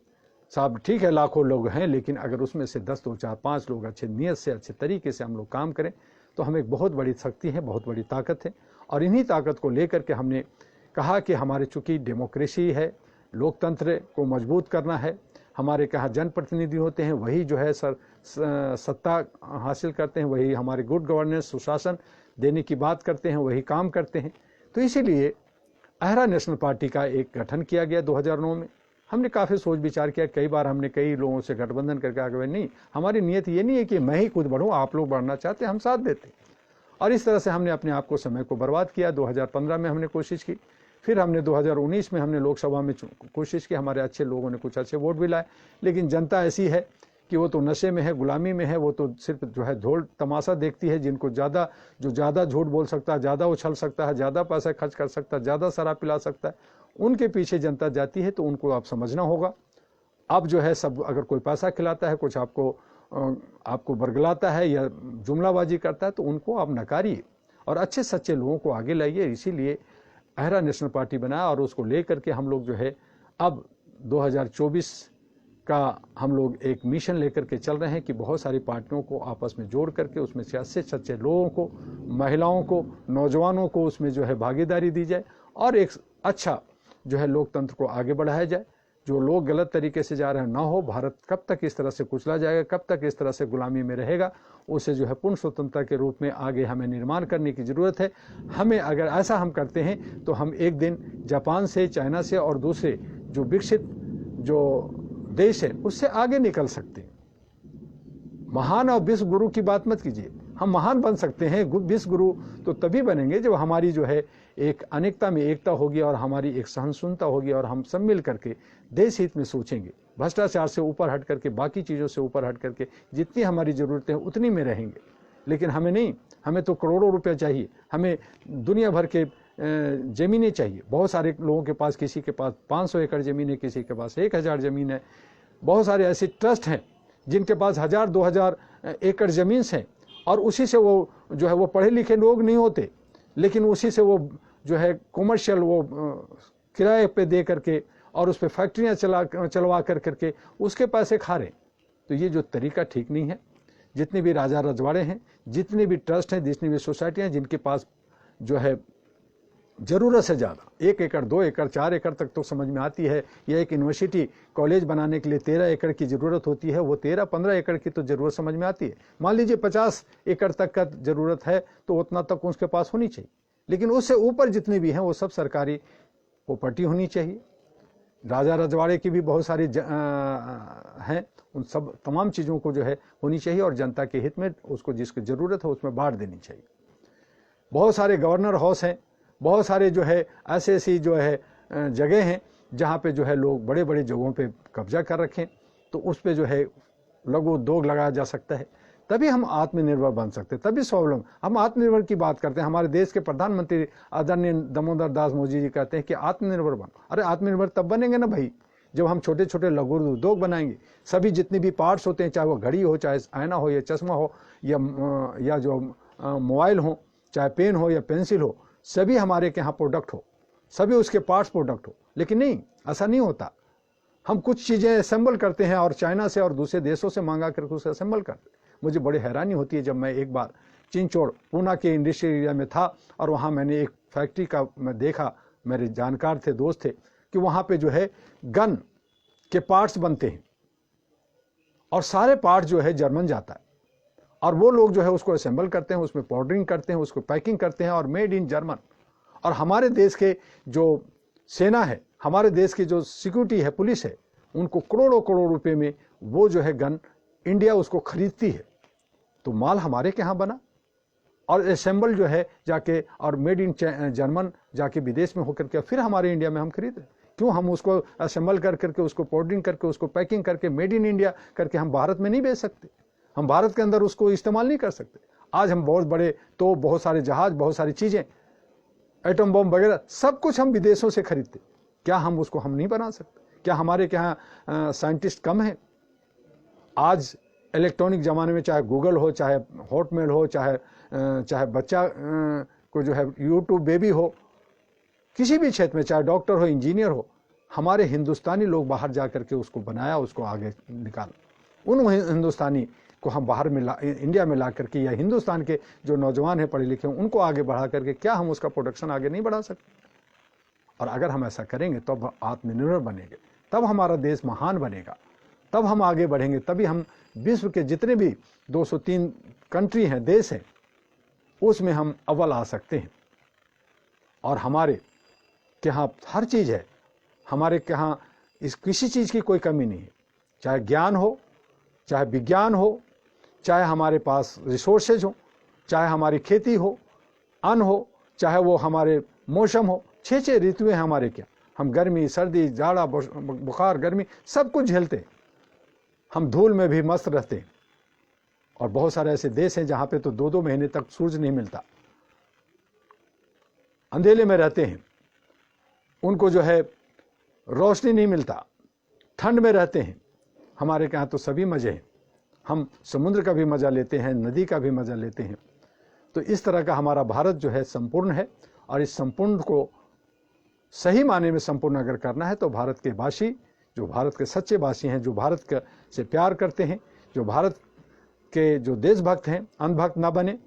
S1: साहब ठीक है लाखों लोग हैं, लेकिन अगर उसमें से 10 2 4 5 लोग अच्छे नियत से, अच्छे तरीके से हम लोग काम करें, तो हमें एक बहुत बड़ी शक्ति है, बहुत बड़ी ताकत है। और इन्हीं ताकत को लेकर के हमने कहा कि हमारे चूँकि डेमोक्रेसी है, लोकतंत्र को मजबूत करना है, हमारे कहाँ जनप्रतिनिधि होते हैं वही जो है सत्ता हासिल करते हैं, वही हमारे गुड गवर्नेंस, सुशासन देने की बात करते हैं, वही काम करते हैं। तो इसीलिए AERA नेशनल पार्टी का एक गठन किया गया 2009 में। हमने काफ़ी सोच विचार किया, कई बार हमने कई लोगों से गठबंधन करके आगे नहीं, हमारी नीयत ये नहीं है कि मैं ही खुद बढ़ूँ, आप लोग बढ़ना चाहते हैं हम साथ देते। और इस तरह से हमने अपने आप को, समय को बर्बाद किया। 2015 में हमने कोशिश की, फिर हमने 2019 में हमने लोकसभा में कोशिश की, हमारे अच्छे लोगों ने कुछ अच्छे वोट भी लाए, लेकिन जनता ऐसी है कि वो तो नशे में है, गुलामी में है, वो तो सिर्फ जो है ढोल तमाशा देखती है। जिनको जो ज़्यादा झूठ बोल सकता है, ज़्यादा उछल सकता है, ज़्यादा पैसा खर्च कर सकता है, ज़्यादा शराब पिला सकता है, उनके पीछे जनता जाती है। तो उनको आप समझना होगा। अब जो है सब, अगर कोई पैसा खिलाता है, कुछ आपको बरगलाता है या जुमलाबाजी करता है, तो उनको आप नकारिए और अच्छे सच्चे लोगों को आगे लाइए। इसीलिए AERA नेशनल पार्टी बनाया, और उसको लेकर के हम लोग जो है अब 2024 का हम लोग एक मिशन लेकर के चल रहे हैं कि बहुत सारी पार्टियों को आपस में जोड़ करके उसमें से अच्छे सच्चे लोगों को, महिलाओं को, नौजवानों को उसमें जो है भागीदारी दी जाए, और एक अच्छा जो है लोकतंत्र को आगे बढ़ाया जाए। जो लोग गलत तरीके से जा रहे हैं ना हो। भारत कब तक इस तरह से कुचला जाएगा, कब तक इस तरह से गुलामी में रहेगा, उसे जो है पूर्ण स्वतंत्रता के रूप में आगे हमें निर्माण करने की ज़रूरत है। हमें अगर ऐसा हम करते हैं तो हम एक दिन जापान से, चाइना से और दूसरे जो विकसित जो देश है उससे आगे निकल सकते हैं। महान और विश्व गुरु की बात मत कीजिए, हम महान बन सकते हैं, विश्व गुरु तो तभी बनेंगे जब हमारी जो है एक अनेकता में एकता होगी और हमारी एक सहिष्णुता होगी, और हम सब मिल करके देश हित में सोचेंगे। भ्रष्टाचार से ऊपर हट करके, बाकी चीज़ों से ऊपर हट करके जितनी हमारी ज़रूरतें हैं उतनी में रहेंगे। लेकिन हमें नहीं, हमें तो करोड़ों रुपए चाहिए, हमें दुनिया भर के ज़मीनें चाहिए। बहुत सारे लोगों के पास, किसी के पास 500 एकड़ ज़मीन है, किसी के पास 1000 ज़मीन है। बहुत सारे ऐसे ट्रस्ट हैं जिनके पास 1000-2000 एकड़ ज़मीन है, और उसी से वो जो है वो पढ़े लिखे लोग नहीं होते, लेकिन उसी से वो जो है कॉमर्शियल वो किराए पे दे करके और उस पर फैक्ट्रियाँ चलवा करके उसके पैसे खा रहे। तो ये जो तरीका ठीक नहीं है। जितने भी राजा रजवाड़े हैं, जितने भी ट्रस्ट हैं, जितनी भी सोसाइटियाँ जिनके पास जो है ज़रूरत से ज़्यादा 1 एकड़, 2 एकड़, 4 एकड़ तक तो समझ में आती है, या एक यूनिवर्सिटी कॉलेज बनाने के लिए 13 एकड़ की ज़रूरत होती है, वो 13-15 एकड़ की तो ज़रूरत समझ में आती है। मान लीजिए 50 एकड़ तक का ज़रूरत है तो उतना तक उसके पास होनी चाहिए, लेकिन उससे ऊपर जितनी भी हैं वो सब सरकारी प्रॉपर्टी होनी चाहिए। राजा रजवाड़े की भी बहुत सारी हैं, उन सब तमाम चीज़ों को जो है होनी चाहिए, और जनता के हित में उसको जिसकी ज़रूरत है उसमें बांट देनी चाहिए। बहुत सारे गवर्नर हाउस हैं, बहुत सारे जो है ऐसी जो है जगह हैं जहाँ पे जो है लोग बड़े बड़े जगहों पे कब्जा कर रखें, तो उस पे जो है लघु उद्योग लगाया जा सकता है। तभी हम आत्मनिर्भर बन सकते हैं, तभी स्वावलंबन। हम आत्मनिर्भर की बात करते हैं, हमारे देश के प्रधानमंत्री आदरणीय दामोदर दास मोदी जी कहते हैं कि आत्मनिर्भर बनो। अरे आत्मनिर्भर तब बनेंगे ना भाई जब हम छोटे छोटे लघु उद्योग बनाएंगे, सभी जितने भी पार्ट्स होते हैं, चाहे वो घड़ी हो, चाहे आईना हो या चश्मा हो, या जो मोबाइल हो, चाहे पेन हो या पेंसिल हो, सभी हमारे के यहाँ प्रोडक्ट हो, सभी उसके पार्ट्स प्रोडक्ट हो। लेकिन नहीं, ऐसा नहीं होता। हम कुछ चीज़ें असेंबल करते हैं और चाइना से और दूसरे देशों से मंगा करके उसे असेंबल करते हैं। मुझे बड़ी हैरानी होती है जब मैं एक बार चिंचोड़ पूना के इंडस्ट्रियल एरिया में था और वहाँ मैंने एक फैक्ट्री का मैं देखा, मेरे जानकार थे, दोस्त थे, कि वहाँ पे जो है गन के पार्ट्स बनते हैं और सारे पार्ट्स जो है जर्मन जाता है और वो लोग जो है उसको असेंबल करते हैं, उसमें पाउडरिंग करते हैं, उसको पैकिंग करते हैं और मेड इन जर्मन। और हमारे देश के जो सेना है, हमारे देश की जो सिक्योरिटी है, पुलिस है, उनको करोड़ों करोड़ रुपए में वो जो है गन इंडिया उसको खरीदती है। तो माल हमारे के यहाँ बना और असेंबल जो है जाके और मेड इन जर्मन जाके विदेश में होकर के फिर हमारे इंडिया में हम खरीद रहे। क्यों हम उसको असेंबल कर करके, उसको पाउडरिंग करके, उसको पैकिंग करके मेड इन इंडिया करके हम भारत में नहीं बेच सकते? हम भारत के अंदर उसको इस्तेमाल नहीं कर सकते? आज हम बहुत बड़े तो बहुत सारे जहाज, बहुत सारी चीजें, एटम बम वगैरह सब कुछ हम विदेशों से खरीदते। क्या हम उसको हम नहीं बना सकते? क्या हमारे यहाँ साइंटिस्ट कम है? आज इलेक्ट्रॉनिक ज़माने में चाहे गूगल हो, चाहे हॉटमेल हो, चाहे बच्चा को जो है यूट्यूब बेबी हो, किसी भी क्षेत्र में, चाहे डॉक्टर हो, इंजीनियर हो, हमारे हिंदुस्तानी लोग बाहर जा करके उसको बनाया, उसको आगे निकाल। उन हिंदुस्तानी को हम बाहर में इंडिया में ला करके, या हिंदुस्तान के जो नौजवान हैं पढ़े लिखे उनको आगे बढ़ा करके, क्या हम उसका प्रोडक्शन आगे नहीं बढ़ा सकते? और अगर हम ऐसा करेंगे तब तो आत्मनिर्भर बनेंगे, तब हमारा देश महान बनेगा, तब हम आगे बढ़ेंगे, तभी हम विश्व के जितने भी 203 कंट्री हैं, देश हैं, उसमें हम अव्वल आ सकते हैं। और हमारे के यहाँ हर चीज़ है, हमारे के यहाँ इस किसी चीज़ की कोई कमी नहीं है, चाहे ज्ञान हो, चाहे विज्ञान हो, चाहे हमारे पास रिसोर्सेज हो, चाहे हमारी खेती हो, अन्न हो, चाहे वो हमारे मौसम हो। 6 ऋतुएं हैं हमारे क्या, हम गर्मी, सर्दी, जाड़ा, बुखार, गर्मी सब कुछ झेलते हैं। हम धूल में भी मस्त रहते हैं। और बहुत सारे ऐसे देश हैं जहाँ पे तो 2-2 महीने तक सूरज नहीं मिलता, अंधेरे में रहते हैं, उनको जो है रोशनी नहीं मिलता, ठंड में रहते हैं। हमारे यहाँ तो सभी मज़े हैं, हम समुद्र का भी मज़ा लेते हैं, नदी का भी मज़ा लेते हैं। तो इस तरह का हमारा भारत जो है संपूर्ण है, और इस संपूर्ण को सही माने में संपूर्ण अगर करना है तो भारत के वासी, जो भारत के सच्चे वासी हैं, जो भारत से प्यार करते हैं, जो भारत के जो देशभक्त हैं, अंधभक्त ना बने,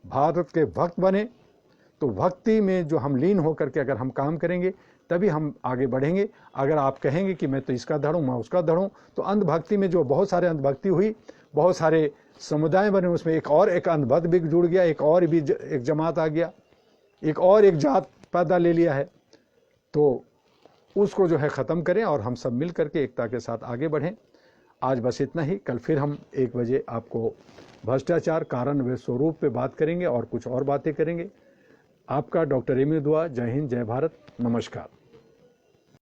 S1: भारत के भक्त बने। तो भक्ति में जो हम लीन होकर के अगर हम काम करेंगे तभी हम आगे बढ़ेंगे। अगर आप कहेंगे कि मैं तो इसका धड़ हूँ, मैं उसका धड़ हूँ, तो अंधभक्ति में जो बहुत सारे अंधभक्ति हुई, बहुत सारे समुदाय बने, उसमें एक अंधभक्त भी जुड़ गया, एक और भी एक जमात आ गया, एक और एक जात पैदा ले लिया है। तो उसको जो है ख़त्म करें और हम सब मिल करके एकता के साथ आगे बढ़ें। आज बस इतना ही। कल फिर हम 1 बजे आपको भ्रष्टाचार कारण व स्वरूप पे बात करेंगे और कुछ और बातें करेंगे। आपका डॉक्टर एम दुआ। जय हिंद, जय भारत, नमस्कार।